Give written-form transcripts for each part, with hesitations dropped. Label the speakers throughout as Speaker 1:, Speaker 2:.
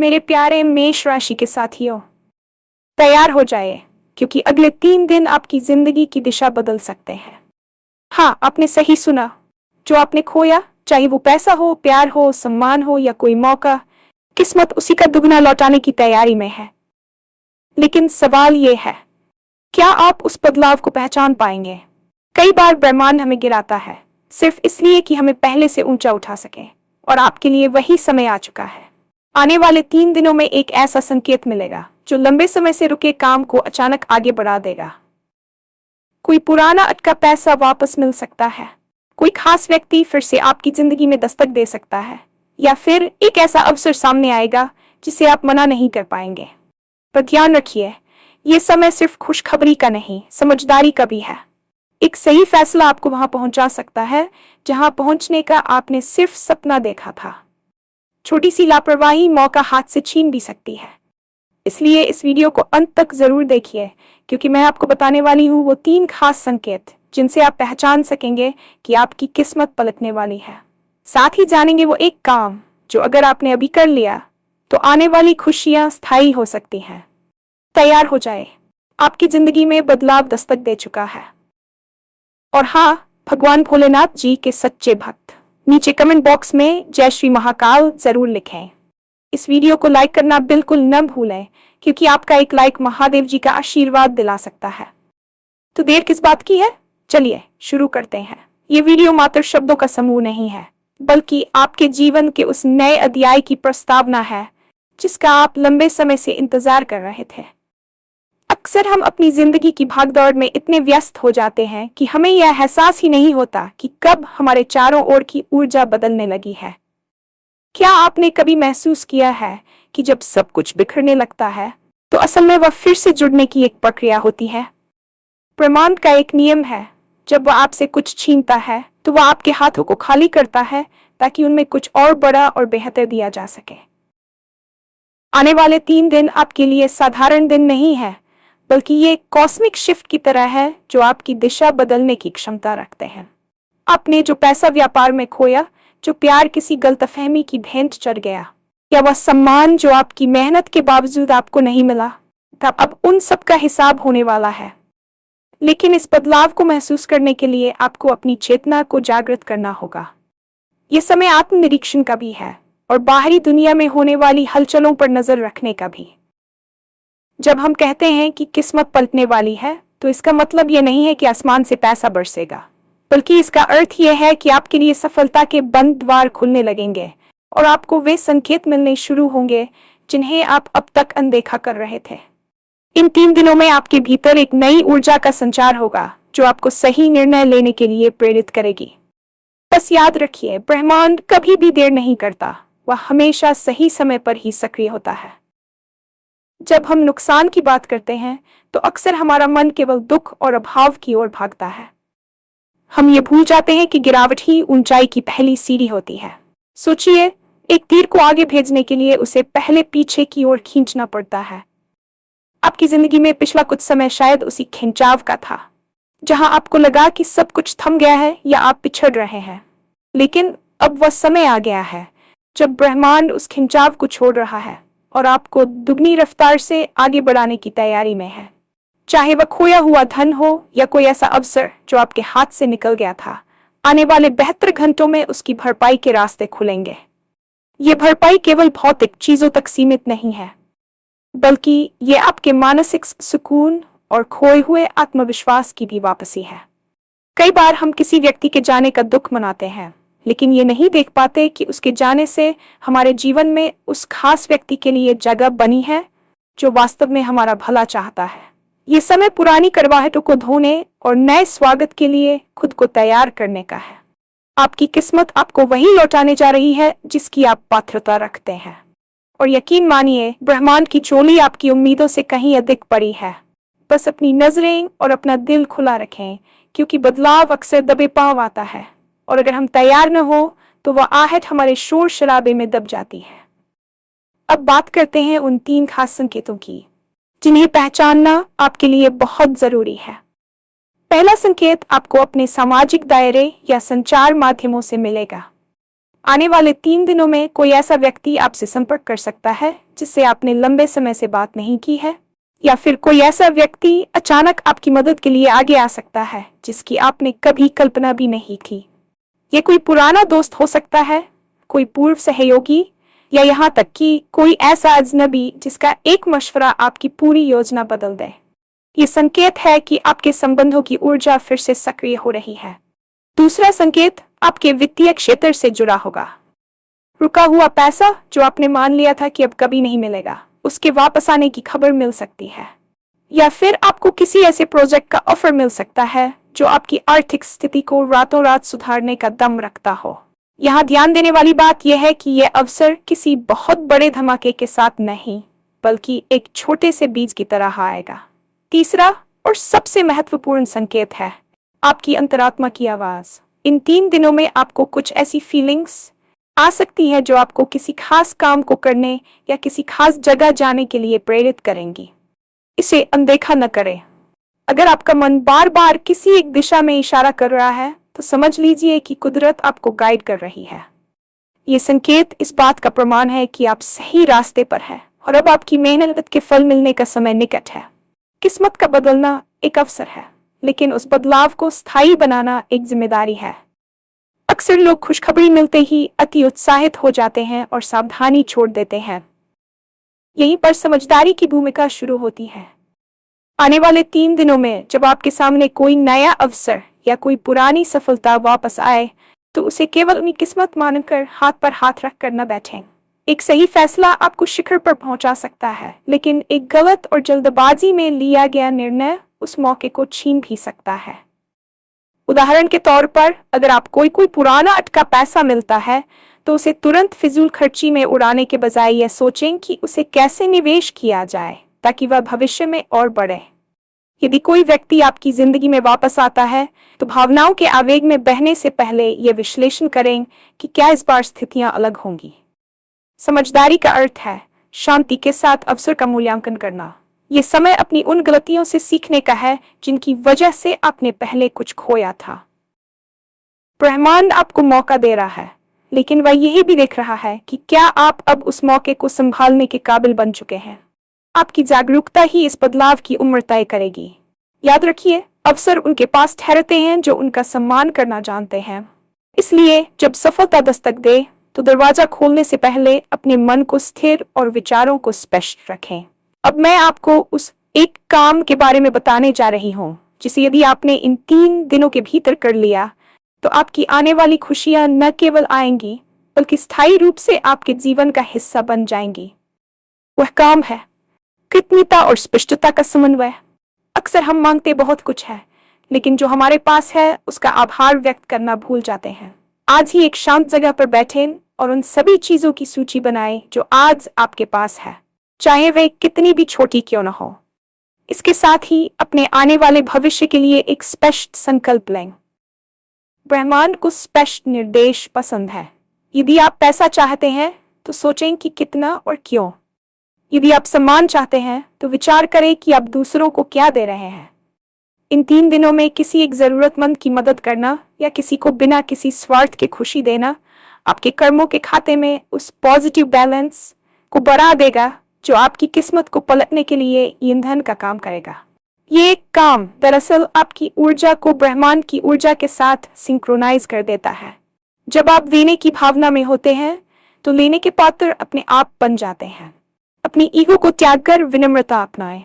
Speaker 1: मेरे प्यारे मेष राशि के साथियों, तैयार हो जाइए क्योंकि अगले 3 दिन आपकी जिंदगी की दिशा बदल सकते हैं। हाँ, आपने सही सुना। जो आपने खोया, चाहे वो पैसा हो, प्यार हो, सम्मान हो या कोई मौका, किस्मत उसी का दुगना लौटाने की तैयारी में है। लेकिन सवाल ये है, क्या आप उस बदलाव को पहचान पाएंगे? कई बार ब्रह्मांड हमें गिराता है सिर्फ इसलिए कि हमें पहले से ऊंचा उठा सके, और आपके लिए वही समय आ चुका है। आने वाले 3 दिनों में एक ऐसा संकेत मिलेगा जो लंबे समय से रुके काम को अचानक आगे बढ़ा देगा। कोई पुराना अटका पैसा वापस मिल सकता है, कोई खास व्यक्ति फिर से आपकी जिंदगी में दस्तक दे सकता है, या फिर एक ऐसा अवसर सामने आएगा जिसे आप मना नहीं कर पाएंगे। पर ध्यान रखिए, ये समय सिर्फ खुशखबरी का नहीं, समझदारी का भी है। एक सही फैसला आपको वहां पहुंचा सकता है जहां पहुंचने का आपने सिर्फ सपना देखा था। छोटी सी लापरवाही मौका हाथ से छीन भी सकती है। इसलिए इस वीडियो को अंत तक जरूर देखिए, क्योंकि मैं आपको बताने वाली हूँ वो 3 खास संकेत जिनसे आप पहचान सकेंगे कि आपकी किस्मत पलटने वाली है। साथ ही जानेंगे वो एक काम जो अगर आपने अभी कर लिया तो आने वाली खुशियां स्थायी हो सकती हैं। तैयार हो जाए, आपकी जिंदगी में बदलाव दस्तक दे चुका है। और हाँ, भगवान भोलेनाथ जी के सच्चे भक्त नीचे कमेंट बॉक्स में जय श्री महाकाल जरूर लिखें। इस वीडियो को लाइक करना बिल्कुल न भूलें, क्योंकि आपका एक लाइक महादेव जी का आशीर्वाद दिला सकता है। तो देर किस बात की है, चलिए शुरू करते हैं। ये वीडियो मात्र शब्दों का समूह नहीं है, बल्कि आपके जीवन के उस नए अध्याय की प्रस्तावना है जिसका आप लंबे समय से इंतजार कर रहे थे। अक्सर हम अपनी जिंदगी की भागदौड़ में इतने व्यस्त हो जाते हैं कि हमें यह एहसास ही नहीं होता कि कब हमारे चारों ओर की ऊर्जा बदलने लगी है। क्या आपने कभी महसूस किया है कि जब सब कुछ बिखरने लगता है तो असल में वह फिर से जुड़ने की एक प्रक्रिया होती है? ब्रह्मांड का एक नियम है, जब वह आपसे कुछ छीनता है तो वह आपके हाथों को खाली करता है ताकि उनमें कुछ और बड़ा और बेहतर दिया जा सके। आने वाले 3 दिन आपके लिए साधारण दिन नहीं है, बल्कि ये कॉस्मिक शिफ्ट की तरह है जो आपकी दिशा बदलने की क्षमता रखते हैं। आपने जो पैसा व्यापार में खोया, जो प्यार किसी गलतफहमी की भेंट चढ़ गया, या वह सम्मान जो आपकी मेहनत के बावजूद आपको नहीं मिला, तब अब उन सब का हिसाब होने वाला है। लेकिन इस बदलाव को महसूस करने के लिए आपको अपनी चेतना को जागृत करना होगा। ये समय आत्मनिरीक्षण का भी है और बाहरी दुनिया में होने वाली हलचलों पर नजर रखने का भी। जब हम कहते हैं कि किस्मत पलटने वाली है, तो इसका मतलब यह नहीं है कि आसमान से पैसा बरसेगा, बल्कि इसका अर्थ यह है कि आपके लिए सफलता के बंद द्वार खुलने लगेंगे और आपको वे संकेत मिलने शुरू होंगे जिन्हें आप अब तक अनदेखा कर रहे थे। इन 3 दिनों में आपके भीतर एक नई ऊर्जा का संचार होगा जो आपको सही निर्णय लेने के लिए प्रेरित करेगी। बस याद रखिए, ब्रह्मांड कभी भी देर नहीं करता, वह हमेशा सही समय पर ही सक्रिय होता है। जब हम नुकसान की बात करते हैं तो अक्सर हमारा मन केवल दुख और अभाव की ओर भागता है। हम ये भूल जाते हैं कि गिरावट ही ऊंचाई की पहली सीढ़ी होती है। सोचिए, एक तीर को आगे भेजने के लिए उसे पहले पीछे की ओर खींचना पड़ता है। आपकी जिंदगी में पिछला कुछ समय शायद उसी खिंचाव का था, जहां आपको लगा कि सब कुछ थम गया है या आप पिछड़ रहे हैं। लेकिन अब वह समय आ गया है जब ब्रह्मांड उस खिंचाव को छोड़ रहा है और आपको दुगनी रफ्तार से आगे बढ़ाने की तैयारी में है। चाहे वह खोया हुआ धन हो या कोई ऐसा अवसर जो आपके हाथ से निकल गया था, आने वाले बेहतर घंटों में उसकी भरपाई के रास्ते खुलेंगे। ये भरपाई केवल भौतिक चीजों तक सीमित नहीं है, बल्कि ये आपके मानसिक सुकून और खोए हुए आत्मविश्वास की भी वापसी है। कई बार हम किसी व्यक्ति के जाने का दुख मनाते हैं, लेकिन ये नहीं देख पाते कि उसके जाने से हमारे जीवन में उस खास व्यक्ति के लिए जगह बनी है जो वास्तव में हमारा भला चाहता है। ये समय पुरानी करवाहटों को धोने और नए स्वागत के लिए खुद को तैयार करने का है। आपकी किस्मत आपको वही लौटाने जा रही है जिसकी आप पात्रता रखते हैं। और यकीन मानिए, ब्रह्मांड की चोली आपकी उम्मीदों से कहीं अधिक बड़ी है। बस अपनी नजरें और अपना दिल खुला रखें, क्योंकि बदलाव अक्सर दबे पांव आता है, और अगर हम तैयार न हो तो वह आहट हमारे शोर शराबे में दब जाती है। अब बात करते हैं उन 3 खास संकेतों की जिन्हें पहचानना आपके लिए बहुत जरूरी है। पहला संकेत आपको अपने सामाजिक दायरे या संचार माध्यमों से मिलेगा। आने वाले 3 दिनों में कोई ऐसा व्यक्ति आपसे संपर्क कर सकता है जिससे आपने लंबे समय से बात नहीं की है, या फिर कोई ऐसा व्यक्ति अचानक आपकी मदद के लिए आगे आ सकता है जिसकी आपने कभी कल्पना भी नहीं की। ये कोई पुराना दोस्त हो सकता है, कोई पूर्व सहयोगी, या यहाँ तक कि कोई ऐसा अजनबी जिसका एक मशवरा आपकी पूरी योजना बदल दे। ये संकेत है कि आपके संबंधों की ऊर्जा फिर से सक्रिय हो रही है। दूसरा संकेत आपके वित्तीय क्षेत्र से जुड़ा होगा। रुका हुआ पैसा जो आपने मान लिया था कि अब कभी नहीं मिलेगा, उसके वापस आने की खबर मिल सकती है। या फिर आपको किसी ऐसे प्रोजेक्ट का ऑफर मिल सकता है जो आपकी आर्थिक स्थिति को रातों रात सुधारने का दम रखता हो। यहाँ ध्यान देने वाली बात यह है कि यह अवसर किसी बहुत बड़े धमाके के साथ नहीं, बल्कि एक छोटे से बीज की तरह आएगा। तीसरा और सबसे महत्वपूर्ण संकेत है आपकी अंतरात्मा की आवाज। इन 3 दिनों में आपको कुछ ऐसी फीलिंग्स आ सकती है जो आपको किसी खास काम को करने या किसी खास जगह जाने के लिए प्रेरित करेंगी। इसे अनदेखा न करें। अगर आपका मन बार बार किसी एक दिशा में इशारा कर रहा है तो समझ लीजिए कि कुदरत आपको गाइड कर रही है। ये संकेत इस बात का प्रमाण है कि आप सही रास्ते पर हैं और अब आपकी मेहनत के फल मिलने का समय निकट है। किस्मत का बदलना एक अवसर है, लेकिन उस बदलाव को स्थायी बनाना एक जिम्मेदारी है। अक्सर लोग खुशखबरी मिलते ही अति उत्साहित हो जाते हैं और सावधानी छोड़ देते हैं। यहीं पर समझदारी की भूमिका शुरू होती है। आने वाले 3 दिनों में जब आपके सामने कोई नया अवसर या कोई पुरानी सफलता वापस आए तो उसे केवल अपनी किस्मत मानकर हाथ पर हाथ रख कर न बैठें। एक सही फैसला आपको शिखर पर पहुंचा सकता है, लेकिन एक गलत और जल्दबाजी में लिया गया निर्णय उस मौके को छीन भी सकता है। उदाहरण के तौर पर, अगर आप कोई पुराना अटका पैसा मिलता है तो उसे तुरंत फिजूल खर्ची में उड़ाने के बजाय यह सोचें कि उसे कैसे निवेश किया जाए ताकि वह भविष्य में और बढ़े। यदि कोई व्यक्ति आपकी जिंदगी में वापस आता है तो भावनाओं के आवेग में बहने से पहले यह विश्लेषण करें कि क्या इस बार स्थितियां अलग होंगी। समझदारी का अर्थ है शांति के साथ अवसर का मूल्यांकन करना। ये समय अपनी उन गलतियों से सीखने का है जिनकी वजह से आपने पहले कुछ खोया था। ब्रह्मांड आपको मौका दे रहा है, लेकिन वह यही भी देख रहा है कि क्या आप अब उस मौके को संभालने के काबिल बन चुके हैं। आपकी जागरूकता ही इस बदलाव की उम्र तय करेगी। याद रखिए, अवसर उनके पास ठहरते हैं जो उनका सम्मान करना जानते हैं। इसलिए जब सफलता दस्तक दे तो दरवाजा खोलने से पहले अपने मन को स्थिर और विचारों को स्पष्ट रखें। अब मैं आपको उस एक काम के बारे में बताने जा रही हूँ जिसे यदि आपने इन 3 दिनों के भीतर कर लिया तो आपकी आने वाली खुशियां न केवल आएंगी बल्कि स्थायी रूप से आपके जीवन का हिस्सा बन जाएंगी। वह काम है कृतज्ञता और स्पष्टता का समन्वय। अक्सर हम मांगते बहुत कुछ है, लेकिन जो हमारे पास है उसका आभार व्यक्त करना भूल जाते हैं। आज ही एक शांत जगह पर बैठें और उन सभी चीजों की सूची बनाएं जो आज आपके पास है, चाहे वे कितनी भी छोटी क्यों न हो। इसके साथ ही अपने आने वाले भविष्य के लिए एक स्पष्ट संकल्प लें। ब्रह्मांड को स्पष्ट निर्देश पसंद है। यदि आप पैसा चाहते हैं तो सोचें कि कितना और क्यों। यदि आप सम्मान चाहते हैं तो विचार करें कि आप दूसरों को क्या दे रहे हैं। इन 3 दिनों में किसी एक जरूरतमंद की मदद करना या किसी को बिना किसी स्वार्थ के खुशी देना आपके कर्मों के खाते में उस पॉजिटिव बैलेंस को बढ़ा देगा जो आपकी किस्मत को पलटने के लिए ईंधन का काम करेगा। ये काम दरअसल आपकी ऊर्जा को ब्रह्मांड की ऊर्जा के साथ सिंक्रोनाइज कर देता है। जब आप देने की भावना में होते हैं तो लेने के पात्र अपने आप बन जाते हैं। अपनी ईगो को त्याग कर विनम्रता अपनाएं।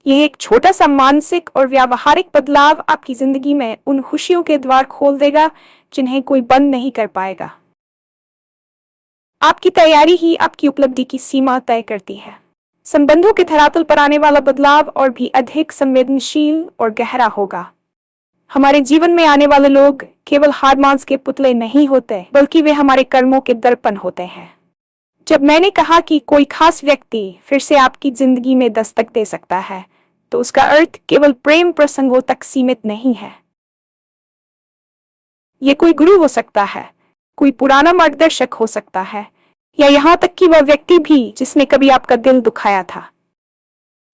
Speaker 1: यह एक छोटा सा मानसिक और व्यावहारिक बदलाव आपकी जिंदगी में उन खुशियों के द्वार खोल देगा जिन्हें कोई बंद नहीं कर पाएगा। आपकी तैयारी ही आपकी उपलब्धि की सीमा तय करती है। संबंधों के धरातल पर आने वाला बदलाव और भी अधिक संवेदनशील और गहरा होगा। हमारे जीवन में आने वाले लोग केवल हाड़ मांस के पुतले नहीं होते, बल्कि वे हमारे कर्मों के दर्पण होते हैं। जब मैंने कहा कि कोई खास व्यक्ति फिर से आपकी जिंदगी में दस्तक दे सकता है, तो उसका अर्थ केवल प्रेम प्रसंगों तक सीमित नहीं है। ये कोई गुरु हो सकता है, कोई पुराना मार्गदर्शक हो सकता है, या यहाँ तक कि वह व्यक्ति भी जिसने कभी आपका दिल दुखाया था।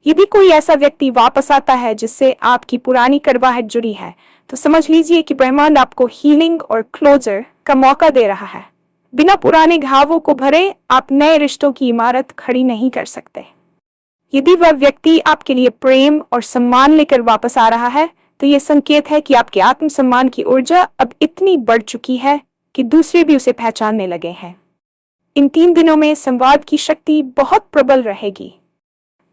Speaker 1: यदि कोई ऐसा व्यक्ति वापस आता है जिससे आपकी पुरानी कड़वाहट जुड़ी है, तो समझ लीजिए कि ब्रह्मांड आपको हीलिंग और क्लोजर का मौका दे रहा है। बिना पुराने घावों को भरे आप नए रिश्तों की इमारत खड़ी नहीं कर सकते। यदि वह व्यक्ति आपके लिए प्रेम और सम्मान लेकर वापस आ रहा है, तो यह संकेत है कि आपके आत्मसम्मान की ऊर्जा अब इतनी बढ़ चुकी है कि दूसरे भी उसे पहचानने लगे हैं। इन 3 दिनों में संवाद की शक्ति बहुत प्रबल रहेगी।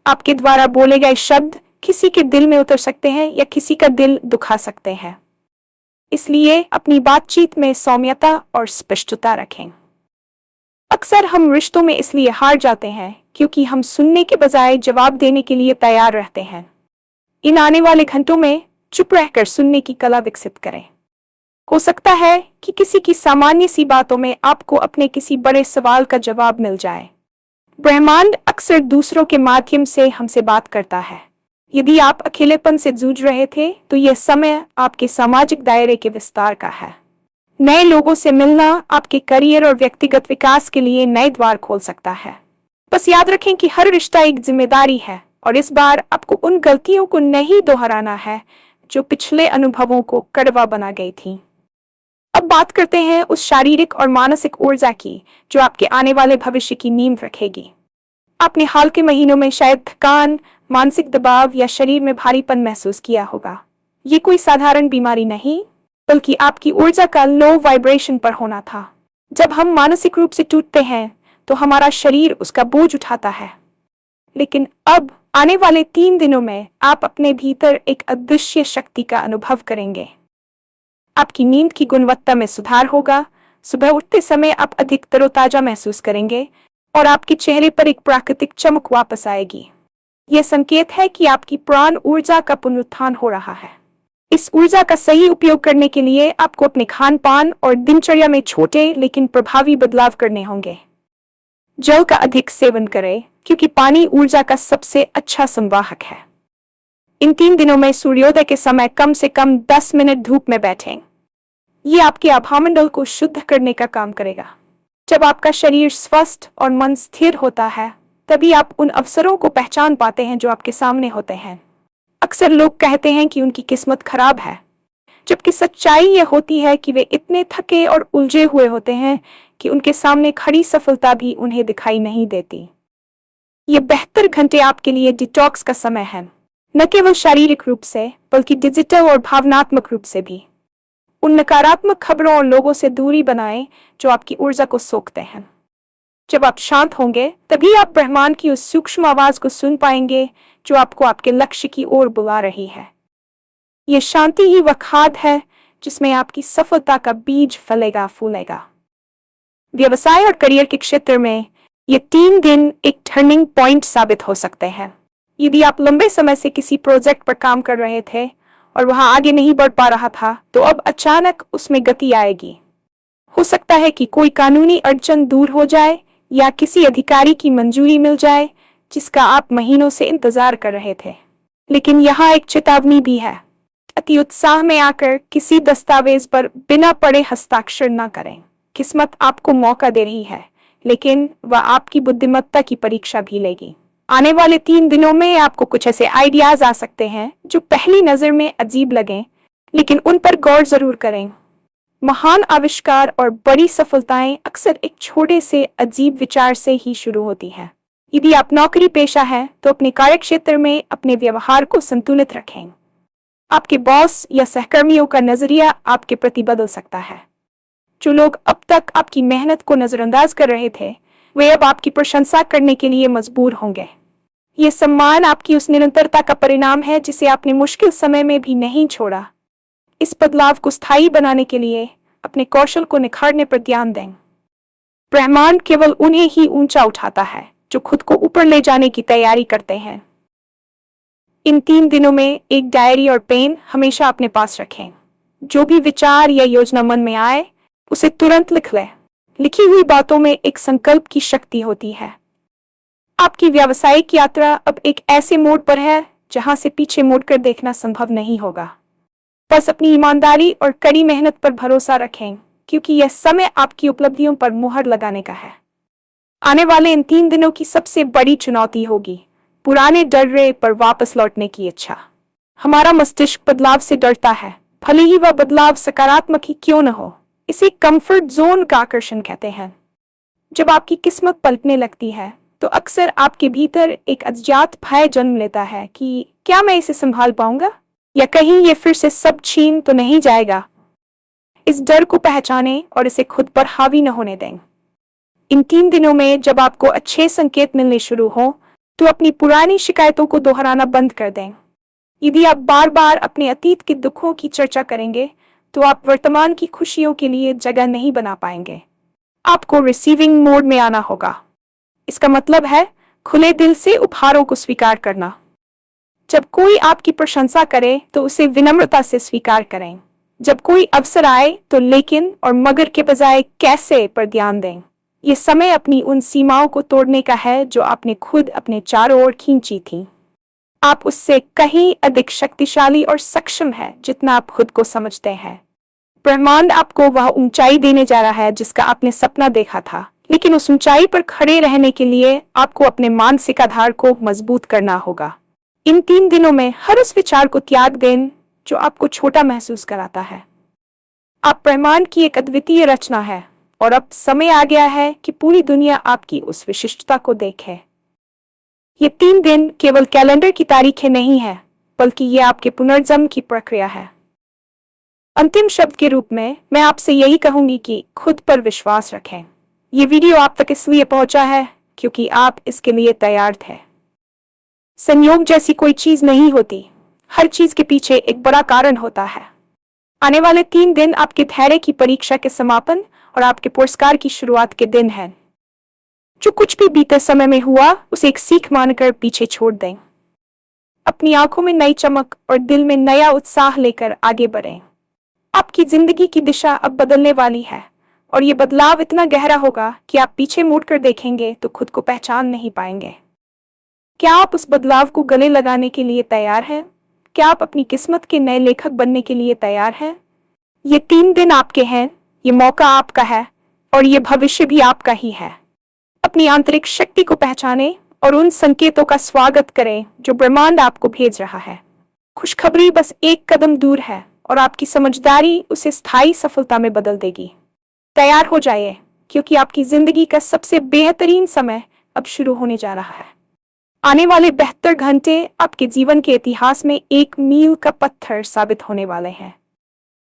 Speaker 1: आपके द्वारा बोले गए शब्द किसी के दिल में उतर सकते हैं या किसी का दिल दुखा सकते हैं। इसलिए अपनी बातचीत में सौम्यता और स्पष्टता रखें। अक्सर हम रिश्तों में इसलिए हार जाते हैं क्योंकि हम सुनने के बजाय जवाब देने के लिए तैयार रहते हैं। इन आने वाले घंटों में चुप रहकर सुनने की कला विकसित करें। हो सकता है कि किसी की सामान्य सी बातों में आपको अपने किसी बड़े सवाल का जवाब मिल जाए। ब्रह्मांड अक्सर दूसरों के माध्यम से हमसे बात करता है। यदि आप अकेलेपन से जूझ रहे थे, तो यह समय आपके सामाजिक दायरे के विस्तार का है। नए लोगों से मिलना आपके करियर और व्यक्तिगत विकास के लिए नए द्वार खोल सकता है। बस याद रखें कि हर रिश्ता एक जिम्मेदारी है और इस बार आपको उन गलतियों को नहीं दोहराना है जो पिछले अनुभवों को कड़वा बना गई थी। अब बात करते हैं उस शारीरिक और मानसिक ऊर्जा की जो आपके आने वाले भविष्य की नींव रखेगी। आपने हाल के महीनों में शायद थकान, मानसिक दबाव या शरीर में भारीपन महसूस किया होगा। ये कोई साधारण बीमारी नहीं, बल्कि आपकी ऊर्जा का लो वाइब्रेशन पर होना था। जब हम मानसिक रूप से टूटते हैं तो हमारा शरीर उसका बोझ उठाता है। लेकिन अब आने वाले 3 दिनों में आप अपने भीतर एक अदृश्य शक्ति का अनुभव करेंगे। आपकी नींद की गुणवत्ता में सुधार होगा, सुबह उठते समय आप अधिक तरोताजा महसूस करेंगे और आपके चेहरे पर एक प्राकृतिक चमक वापस आएगी। यह संकेत है कि आपकी प्राण ऊर्जा का पुनरुत्थान हो रहा है। इस ऊर्जा का सही उपयोग करने के लिए आपको अपने खान पान और दिनचर्या में छोटे लेकिन प्रभावी बदलाव करने होंगे। जल का अधिक सेवन करें क्योंकि पानी ऊर्जा का सबसे अच्छा संवाहक है। इन 3 दिनों में सूर्योदय के समय कम से कम 10 मिनट धूप में बैठें। ये आपके आभामंडल को शुद्ध करने का काम करेगा। जब आपका शरीर स्वस्थ और मन स्थिर होता है, तभी आप उन अवसरों को पहचान पाते हैं जो आपके सामने होते हैं। अक्सर लोग कहते हैं कि उनकी किस्मत खराब है, जबकि सच्चाई यह होती है कि वे इतने थके और उलझे हुए होते हैं कि उनके सामने खड़ी सफलता भी उन्हें दिखाई नहीं देती। ये बेहतर घंटे आपके लिए डिटॉक्स का समय है, न केवल शारीरिक रूप से बल्कि डिजिटल और भावनात्मक रूप से भी। उन नकारात्मक खबरों और लोगों से दूरी बनाएं जो आपकी ऊर्जा को सोखते हैं। जब आप शांत होंगे, तभी आप ब्रह्मांड की उस सूक्ष्म आवाज को सुन पाएंगे जो आपको आपके लक्ष्य की ओर बुला रही है। यह शांति ही वह खाद है जिसमें आपकी सफलता का बीज फलेगा फूलेगा। व्यवसाय और करियर के क्षेत्र में ये 3 दिन एक टर्निंग पॉइंट साबित हो सकते हैं। यदि आप लंबे समय से किसी प्रोजेक्ट पर काम कर रहे थे और वहां आगे नहीं बढ़ पा रहा था, तो अब अचानक उसमें गति आएगी। हो सकता है कि कोई कानूनी अड़चन दूर हो जाए या किसी अधिकारी की मंजूरी मिल जाए जिसका आप महीनों से इंतजार कर रहे थे। लेकिन यहाँ एक चेतावनी भी है। अति उत्साह में आकर किसी दस्तावेज पर बिना पढ़े हस्ताक्षर न करें। किस्मत आपको मौका दे रही है, लेकिन वह आपकी बुद्धिमत्ता की परीक्षा भी लेगी। आने वाले 3 दिनों में आपको कुछ ऐसे आइडियाज आ सकते हैं जो पहली नजर में अजीब लगें, लेकिन उन पर गौर जरूर करें। महान आविष्कार और बड़ी सफलताएं अक्सर एक छोटे से अजीब विचार से ही शुरू होती हैं। यदि आप नौकरी पेशा हैं, तो अपने कार्यक्षेत्र में अपने व्यवहार को संतुलित रखें। आपके बॉस या सहकर्मियों का नजरिया आपके प्रति बदल सकता है। जो लोग अब तक आपकी मेहनत को नजरअंदाज कर रहे थे, वे अब आपकी प्रशंसा करने के लिए मजबूर होंगे। यह सम्मान आपकी उस निरंतरता का परिणाम है जिसे आपने मुश्किल समय में भी नहीं छोड़ा। इस बदलाव को स्थायी बनाने के लिए अपने कौशल को निखारने पर ध्यान दें। ब्रह्मांड केवल उन्हें ही ऊंचा उठाता है जो खुद को ऊपर ले जाने की तैयारी करते हैं। इन 3 दिनों में एक डायरी और पेन हमेशा अपने पास रखें। जो भी विचार या योजना मन में आए, उसे तुरंत लिख लें। लिखी हुई बातों में एक संकल्प की शक्ति होती है। आपकी व्यावसायिक यात्रा अब एक ऐसे मोड़ पर है जहां से पीछे मुड़कर देखना संभव नहीं होगा। बस अपनी ईमानदारी और कड़ी मेहनत पर भरोसा रखें, क्योंकि यह समय आपकी उपलब्धियों पर मुहर लगाने का है। आने वाले इन 3 दिनों की सबसे बड़ी चुनौती होगी पुराने डर्रे पर वापस लौटने की इच्छा। हमारा मस्तिष्क बदलाव से डरता है, भले ही वह बदलाव सकारात्मक ही क्यों न हो। इसे कंफर्ट जोन का आकर्षण कहते हैं। जब आपकी किस्मत पलटने लगती है तो अक्सर आपके भीतर एक अज्ञात भय जन्म लेता है कि क्या मैं इसे संभाल पाऊंगा, या कहीं ये फिर से सब छीन तो नहीं जाएगा। इस डर को पहचानें और इसे खुद पर हावी न होने दें। इन 3 दिनों में जब आपको अच्छे संकेत मिलने शुरू हो तो अपनी पुरानी शिकायतों को दोहराना बंद कर दें। यदि आप बार बार अपने अतीत के दुखों की चर्चा करेंगे तो आप वर्तमान की खुशियों के लिए जगह नहीं बना पाएंगे। आपको रिसीविंग मोड में आना होगा। इसका मतलब है खुले दिल से उपहारों को स्वीकार करना। जब कोई आपकी प्रशंसा करे तो उसे विनम्रता से स्वीकार करें। जब कोई अवसर आए तो लेकिन और मगर के बजाय कैसे पर ध्यान दें। ये समय अपनी उन सीमाओं को तोड़ने का है जो आपने खुद अपने चारों ओर खींची थी। आप उससे कहीं अधिक शक्तिशाली और सक्षम है जितना आप खुद को समझते हैं। ब्रह्मांड आपको वह ऊंचाई देने जा रहा है जिसका आपने सपना देखा था, लेकिन उस ऊंचाई पर खड़े रहने के लिए आपको अपने मानसिक आधार को मजबूत करना होगा। इन 3 दिनों में हर उस विचार को त्याग दें जो आपको छोटा महसूस कराता है। आप ब्रह्मांड की एक अद्वितीय रचना है और अब समय आ गया है कि पूरी दुनिया आपकी उस विशिष्टता को देखे। ये 3 दिन केवल कैलेंडर की तारीखें नहीं है, बल्कि ये आपके पुनर्जन्म की प्रक्रिया है। अंतिम शब्द के रूप में मैं आपसे यही कहूंगी कि खुद पर विश्वास रखें। ये वीडियो आप तक इसलिए पहुंचा है क्योंकि आप इसके लिए तैयार थे। संयोग जैसी कोई चीज नहीं होती, हर चीज के पीछे एक बड़ा कारण होता है। आने वाले 3 दिन आपके धैर्य की परीक्षा के समापन और आपके पुरस्कार की शुरुआत के दिन हैं। जो कुछ भी बीते समय में हुआ उसे एक सीख मानकर पीछे छोड़ दें। अपनी आंखों में नई चमक और दिल में नया उत्साह लेकर आगे बढ़ें। आपकी जिंदगी की दिशा अब बदलने वाली है और ये बदलाव इतना गहरा होगा कि आप पीछे मुड़कर देखेंगे तो खुद को पहचान नहीं पाएंगे। क्या आप उस बदलाव को गले लगाने के लिए तैयार हैं? क्या आप अपनी किस्मत के नए लेखक बनने के लिए तैयार हैं? ये 3 दिन आपके हैं, ये मौका आपका है और ये भविष्य भी आपका ही है। अपनी आंतरिक शक्ति को पहचानें और उन संकेतों का स्वागत करें जो ब्रह्मांड आपको भेज रहा है। खुशखबरी बस एक कदम दूर है और आपकी समझदारी उसे स्थायी सफलता में बदल देगी। तैयार हो जाइए क्योंकि आपकी जिंदगी का सबसे बेहतरीन समय अब शुरू होने जा रहा है। आने वाले 72 घंटे आपके जीवन के इतिहास में एक मील का पत्थर साबित होने वाले हैं।